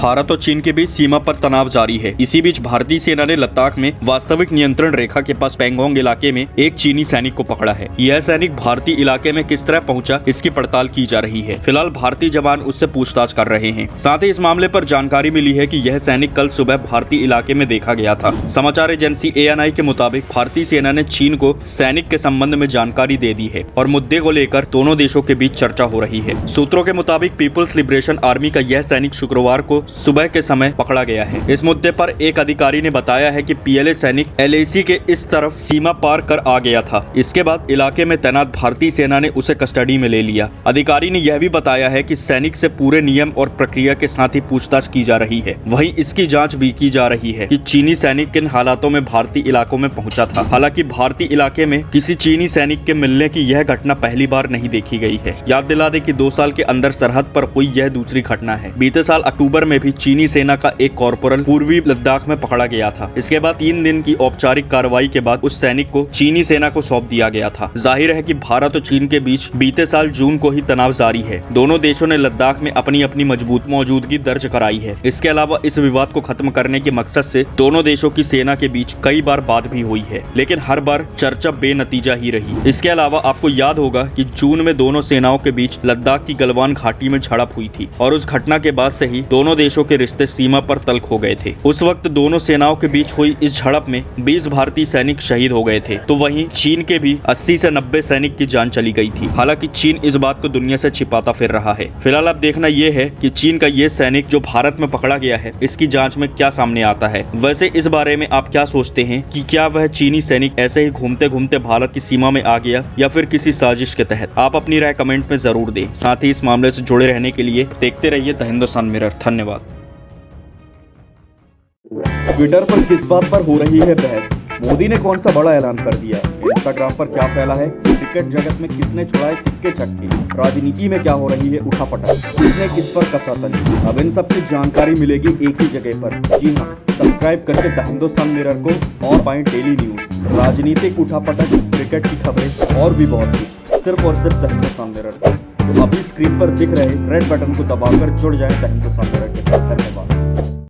भारत और चीन के बीच सीमा पर तनाव जारी है। इसी बीच भारतीय सेना ने लद्दाख में वास्तविक नियंत्रण रेखा के पास पैंगोंग इलाके में एक चीनी सैनिक को पकड़ा है। यह सैनिक भारतीय इलाके में किस तरह पहुंचा, इसकी पड़ताल की जा रही है। फिलहाल भारतीय जवान उससे पूछताछ कर रहे हैं। साथ ही इस मामले पर जानकारी मिली है कि यह सैनिक कल सुबह भारतीय इलाके में देखा गया था। समाचार एजेंसी ANI के मुताबिक भारतीय सेना ने चीन को सैनिक के संबंध में जानकारी दे दी है और मुद्दे को लेकर दोनों देशों के बीच चर्चा हो रही है। सूत्रों के मुताबिक पीपुल्स लिबरेशन आर्मी का यह सैनिक शुक्रवार को सुबह के समय पकड़ा गया है। इस मुद्दे पर एक अधिकारी ने बताया है कि PLA सैनिक LAC के इस तरफ सीमा पार कर आ गया था। इसके बाद इलाके में तैनात भारतीय सेना ने उसे कस्टडी में ले लिया। अधिकारी ने यह भी बताया है कि सैनिक से पूरे नियम और प्रक्रिया के साथ ही पूछताछ की जा रही है। वहीं इसकी जांच भी की जा रही है कि चीनी सैनिक किन हालातों में भारतीय इलाकों में पहुंचा था। हालांकि भारतीय इलाके में किसी चीनी सैनिक के मिलने की यह घटना पहली बार नहीं देखी गई है। याद दिला दे कि 2 साल के अंदर सरहद पर हुई यह दूसरी घटना है। बीते साल अक्टूबर में भी चीनी सेना का एक कॉर्पोरल पूर्वी लद्दाख में पकड़ा गया था। इसके बाद 3 दिन की औपचारिक कार्रवाई के बाद उस सैनिक को चीनी सेना को सौंप दिया गया था। जाहिर है कि भारत और चीन के बीच बीते साल जून को ही तनाव जारी है। दोनों देशों ने लद्दाख में अपनी अपनी मजबूत मौजूदगी दर्ज कराई है। इसके अलावा इस विवाद को खत्म करने के मकसद से दोनों देशों की सेना के बीच कई बार बात भी हुई है, लेकिन हर बार चर्चा बेनतीजा ही रही। इसके अलावा आपको याद होगा कि जून में दोनों सेनाओं के बीच लद्दाख की गलवान घाटी में झड़प हुई थी और उस घटना के बाद से ही दोनों देशों के रिश्ते सीमा पर तल्ख हो गए थे। उस वक्त दोनों सेनाओं के बीच हुई इस झड़प में 20 भारतीय सैनिक शहीद हो गए थे, तो वहीं चीन के भी 80 से 90 सैनिक की जान चली गई थी। हालांकि चीन इस बात को दुनिया से छिपाता फिर रहा है। फिलहाल अब देखना यह है कि चीन का ये सैनिक जो भारत में पकड़ा गया है, इसकी जांच में क्या सामने आता है। वैसे इस बारे में आप क्या सोचते हैं कि क्या वह चीनी सैनिक ऐसे ही घूमते घूमते भारत की सीमा में आ गया या फिर किसी साजिश के तहत? आप अपनी राय कमेंट में जरूर दें। साथ ही इस मामले से जुड़े रहने के लिए देखते रहिए द हिंदुस्तान मिरर। धन्यवाद। ट्विटर पर किस बात पर हो रही है बहस? मोदी ने कौन सा बड़ा ऐलान कर दिया? इंस्टाग्राम पर क्या फैला है? क्रिकेट जगत में किसने छुड़ाए किसके चक्के? राजनीति में क्या हो रही है उठापटक? किसने किस पर कसा तंज? अब इन सब की जानकारी मिलेगी एक ही जगह पर। जी हाँ, सब्सक्राइब करके द हिंदुस्तान मिरर को और पाएं डेली न्यूज, राजनीतिक उठापटक, क्रिकेट की खबरें और भी बहुत कुछ, सिर्फ और सिर्फ द हिंदुस्तान मिरर। तो अभी स्क्रीन पर दिख रहे रेड बटन को दबाकर जुड़ जाएं द हिंदुस्तान मिरर के साथ। धन्यवाद।